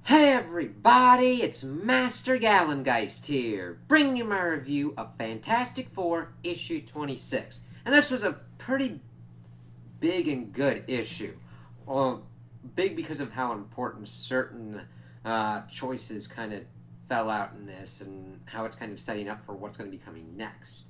Hey everybody, it's Master Gallengeist here, bringing you my review of Fantastic Four issue 26. And this was a pretty big and good issue. Well, big because of how important certain choices kind of fell out in this and how it's kind of setting up for what's going to be coming next.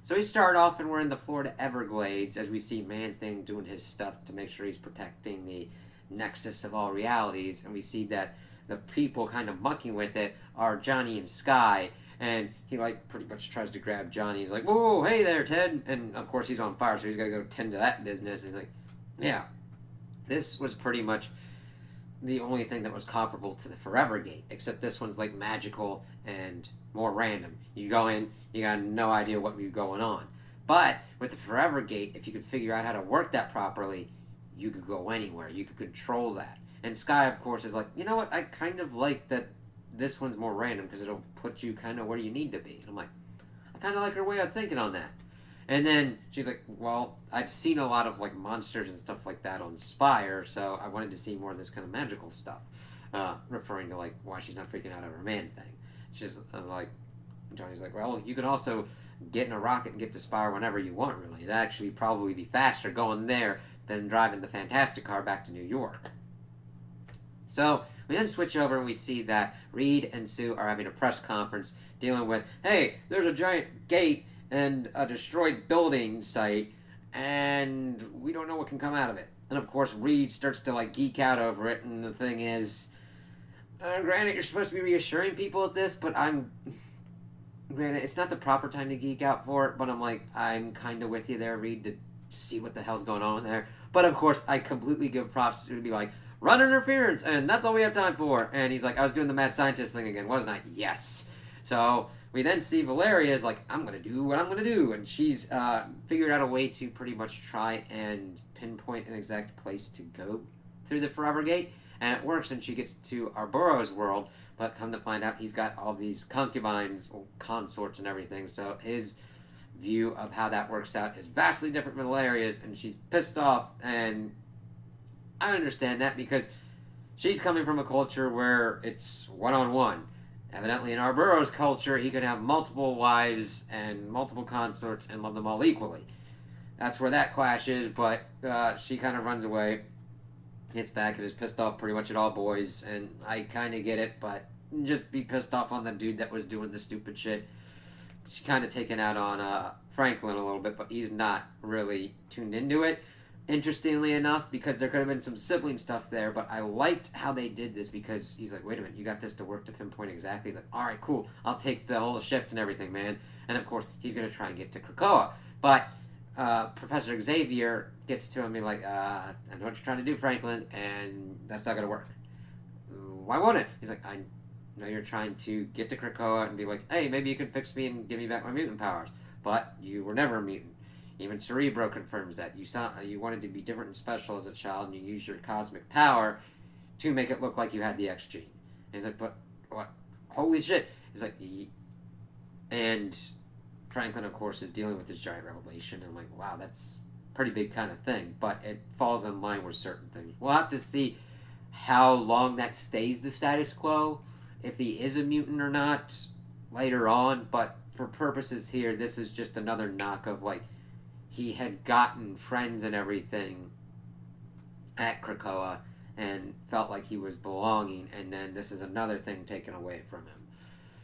So we start off and we're in the Florida Everglades as we see Man-Thing doing his stuff to make sure he's protecting the nexus of all realities, and we see that the people kind of mucking with it are Johnny and Sky, and he pretty much tries to grab Johnny. He's like, "Whoa, hey there, Ted!" And of course he's on fire, so he's got to go tend to that business. And he's like, "Yeah, this was pretty much the only thing that was comparable to the Forever Gate, except this one's like magical and more random. You go in, you got no idea what was going on. But with the Forever Gate, if you could figure out how to work that properly, you could go anywhere. You could control that." And Sky, of course, is like, "You know what? I kind of like that this one's more random because it'll put you kind of where you need to be." And I'm like, I kind of like her way of thinking on that. And then she's like, "Well, I've seen a lot of like monsters and stuff like that on Spire, so I wanted to see more of this kind of magical stuff." Referring to like why she's not freaking out over Man Thing. She's like, Johnny's like, "Well, you can also get in a rocket and get to Spire whenever you want. Really, it'd actually probably be faster going there than driving the Fantastic Car back to New York." So we then switch over and we see that Reed and Sue are having a press conference dealing with, "Hey, there's a giant gate and a destroyed building site, and we don't know what can come out of it." And of course, Reed starts to like geek out over it, and the thing is, granted, you're supposed to be reassuring people at this, but granted, it's not the proper time to geek out for it, but I'm kind of with you there, Reed, to see what the hell's going on there. But of course, I completely give props to be like, "Run interference, and that's all we have time for." And he's like, "I was doing the mad scientist thing again, wasn't I?" Yes. So we then see Valeria is like, "I'm going to do what I'm going to do." And she's figured out a way to pretty much try and pinpoint an exact place to go through the Forever Gate. And it works, and she gets to Ouroboros world. But come to find out, he's got all these concubines, consorts, and everything. So his view of how that works out is vastly different from Valeria's, and she's pissed off. And I understand that because she's coming from a culture where it's one-on-one. Evidently, in Ouroboros' culture, he could have multiple wives and multiple consorts and love them all equally. That's where that clashes, but she kind of runs away, gets back, and is pissed off pretty much at all boys, and I kind of get it, but just be pissed off on the dude that was doing the stupid shit. She's kind of taken out on Franklin a little bit, but he's not really tuned into it. Interestingly enough, because there could have been some sibling stuff there, but I liked how they did this because he's like, "Wait a minute, you got this to work to pinpoint exactly." He's like, "All right, cool, I'll take the whole shift and everything, man." And of course, he's going to try and get to Krakoa. But Professor Xavier gets to him and be like, "I know what you're trying to do, Franklin, and that's not going to work." "Why won't it?" He's like, "I know you're trying to get to Krakoa and be like, hey, maybe you can fix me and give me back my mutant powers. But you were never a mutant. Even Cerebro confirms that. You wanted to be different and special as a child, and you used your cosmic power to make it look like you had the X gene." And he's like, "But what? Holy shit!" He's like, and Franklin, of course, is dealing with this giant revelation. And I'm like, wow, that's a pretty big kind of thing. But it falls in line with certain things. We'll have to see how long that stays the status quo, if he is a mutant or not, later on. But for purposes here, this is just another knock of like, he had gotten friends and everything at Krakoa and felt like he was belonging, and then this is another thing taken away from him.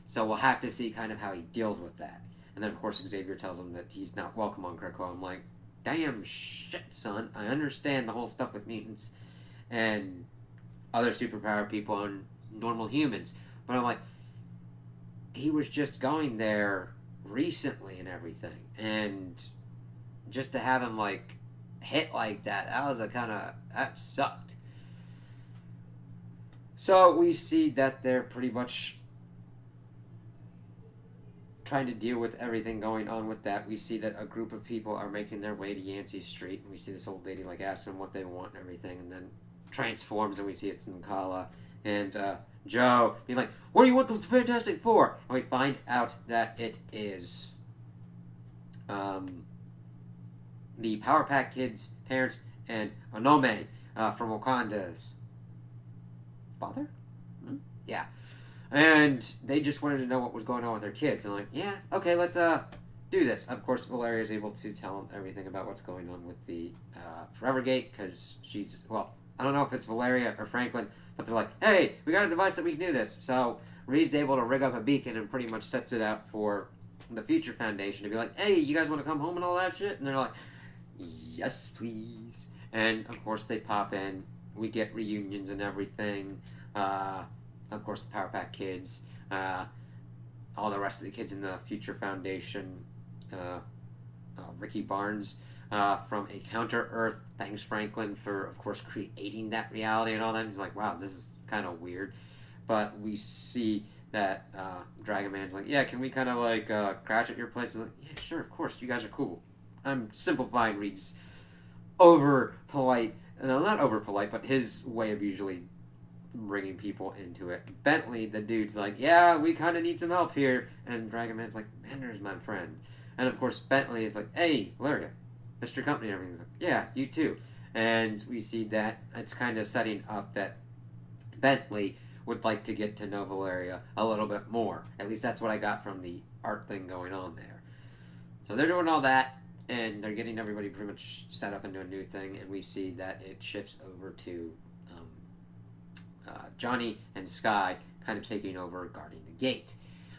So we'll have to see kind of how he deals with that. And then, of course, Xavier tells him that he's not welcome on Krakoa. I'm like, damn shit, son. I understand the whole stuff with mutants and other superpower people and normal humans. But I'm like, he was just going there recently and everything. And just to have him like hit like that, that sucked. So we see that they're pretty much trying to deal with everything going on with that. We see that a group of people are making their way to Yancey Street, and we see this old lady like ask them what they want and everything, and then transforms, and we see it's Nkala and Joe being like, "What do you want the Fantastic Four?" And we find out that it is the Power Pack Kids' parents and Onome from Wakanda's father? Yeah. And they just wanted to know what was going on with their kids. And like, yeah, okay, let's do this. Of course, Valeria is able to tell them everything about what's going on with the Forever Gate because she's, well, I don't know if it's Valeria or Franklin, but they're like, hey, we got a device that we can do this. So Reed's able to rig up a beacon and pretty much sets it out for the Future Foundation to be like, hey, you guys want to come home and all that shit? And they're like, yes, please. And of course, they pop in. We get reunions and everything. Of course, the Power Pack kids, all the rest of the kids in the Future Foundation, Ricky Barnes from A Counter Earth. Thanks, Franklin, for, of course, creating that reality and all that. He's like, wow, this is kind of weird. But we see that Dragon Man's like, yeah, can we kind of like crash at your place? And like, yeah, sure, of course, you guys are cool. I'm simplifying Reed's over polite, no, not over polite, but his way of usually bringing people into it. Bentley, the dude's like, yeah, we kind of need some help here. And Dragon Man's like, Bender's my friend. And of course, Bentley is like, hey, Valeria, Mr. Company, and everything's like, yeah, you too. And we see that it's kind of setting up that Bentley would like to get to know Valeria a little bit more. At least that's what I got from the art thing going on there. So they're doing all that, and they're getting everybody pretty much set up into a new thing, and we see that it shifts over to Johnny and Sky kind of taking over guarding the gate.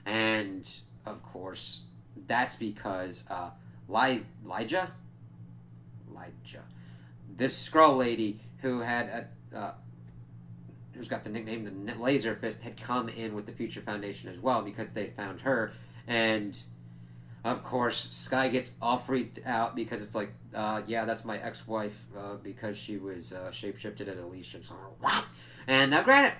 And, of course, that's because Elijah, this Skrull lady who had who's got the nickname the Laser Fist, had come in with the Future Foundation as well because they found her. And of course, Sky gets all freaked out because it's like, yeah, that's my ex-wife because she was shapeshifted at Alicia. So, what? And now, granted,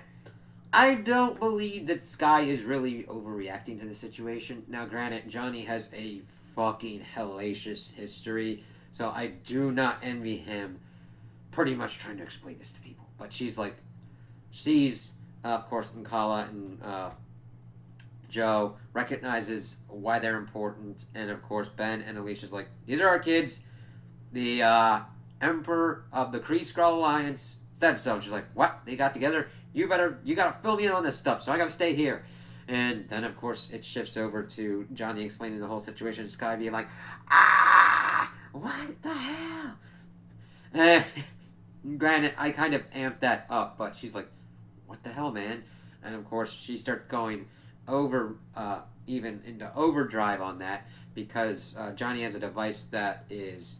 I don't believe that Sky is really overreacting to the situation. Now, granted, Johnny has a fucking hellacious history, so I do not envy him pretty much trying to explain this to people. But she's like, sees, of course, Nkala and Joe, recognizes why they're important, and of course, Ben and Alicia's like, these are our kids. The Emperor of the Kree Skrull Alliance said so. She's like, what? They got together? You gotta fill me in on this stuff, so I gotta stay here. And then, of course, it shifts over to Johnny explaining the whole situation to Sky being like, what the hell? Granted, I kind of amped that up, but she's like, what the hell, man? And of course, she starts going over, even into overdrive on that, because Johnny has a device that is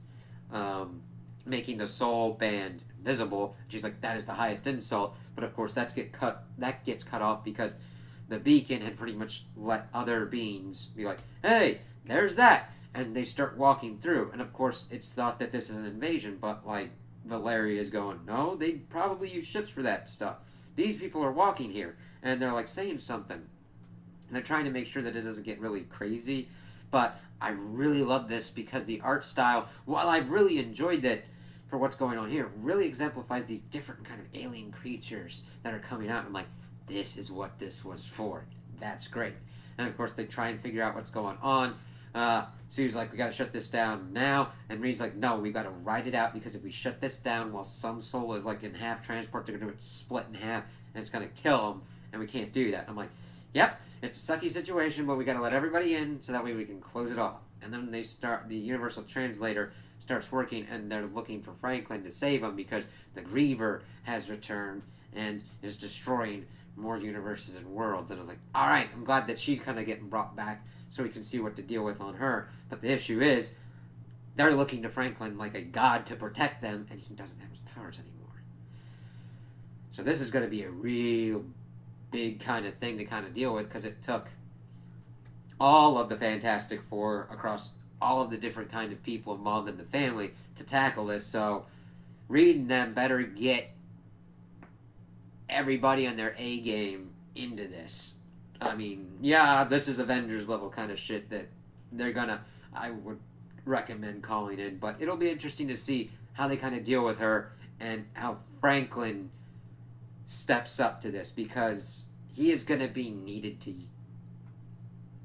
making the soul band visible. She's like, that is the highest insult. But of course, that gets cut off because the beacon had pretty much let other beings be like, hey, there's that. And they start walking through. And of course, it's thought that this is an invasion, but like, Valeria is going, no, they probably use ships for that stuff. These people are walking here. And they're like saying something. And they're trying to make sure that it doesn't get really crazy. But I really love this because the art style, while I really enjoyed it for what's going on here, really exemplifies these different kind of alien creatures that are coming out. I'm like, this is what this was for. That's great. And of course, they try and figure out what's going on. Sue's like, we gotta shut this down now. And Reed's like, no, we gotta ride it out because if we shut this down while some soul is like in half transport, they're gonna split in half and it's gonna kill them. And we can't do that. I'm like, yep, it's a sucky situation, but we gotta let everybody in so that way we can close it off. And then the Universal Translator starts working and they're looking for Franklin to save him because the Griever has returned and is destroying more universes and worlds. And I was like, alright, I'm glad that she's kind of getting brought back so we can see what to deal with on her. But the issue is, they're looking to Franklin like a god to protect them, and he doesn't have his powers anymore. So this is going to be a real big kind of thing to kind of deal with, because it took all of the Fantastic Four across all of the different kind of people involved in the family to tackle this. So Reed and them better get everybody on their A game into this. I mean, yeah, this is Avengers level kind of shit that I would recommend calling in, but it'll be interesting to see how they kind of deal with her and how Franklin steps up to this, because he is going to be needed to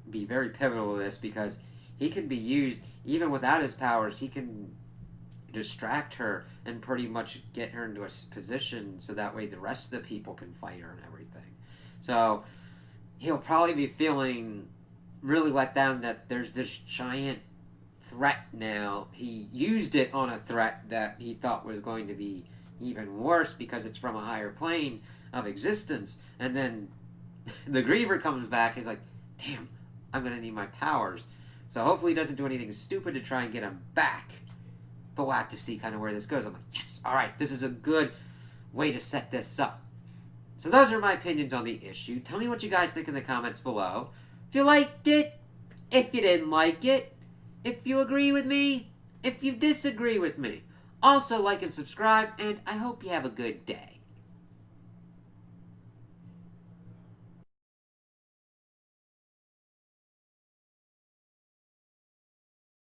be very pivotal to this, because he can be used even without his powers. He can distract her and pretty much get her into a position so that way the rest of the people can fight her and everything. So he'll probably be feeling really let down that there's this giant threat now. He used it on a threat that he thought was going to be even worse because it's from a higher plane of existence. And then the Griever comes back. He's like, damn, I'm going to need my powers. So hopefully he doesn't do anything stupid to try and get him back. But we'll have to see kind of where this goes. I'm like, yes, all right, this is a good way to set this up. So those are my opinions on the issue. Tell me what you guys think in the comments below. If you liked it, if you didn't like it, if you agree with me, if you disagree with me. Also like and subscribe, and I hope you have a good day.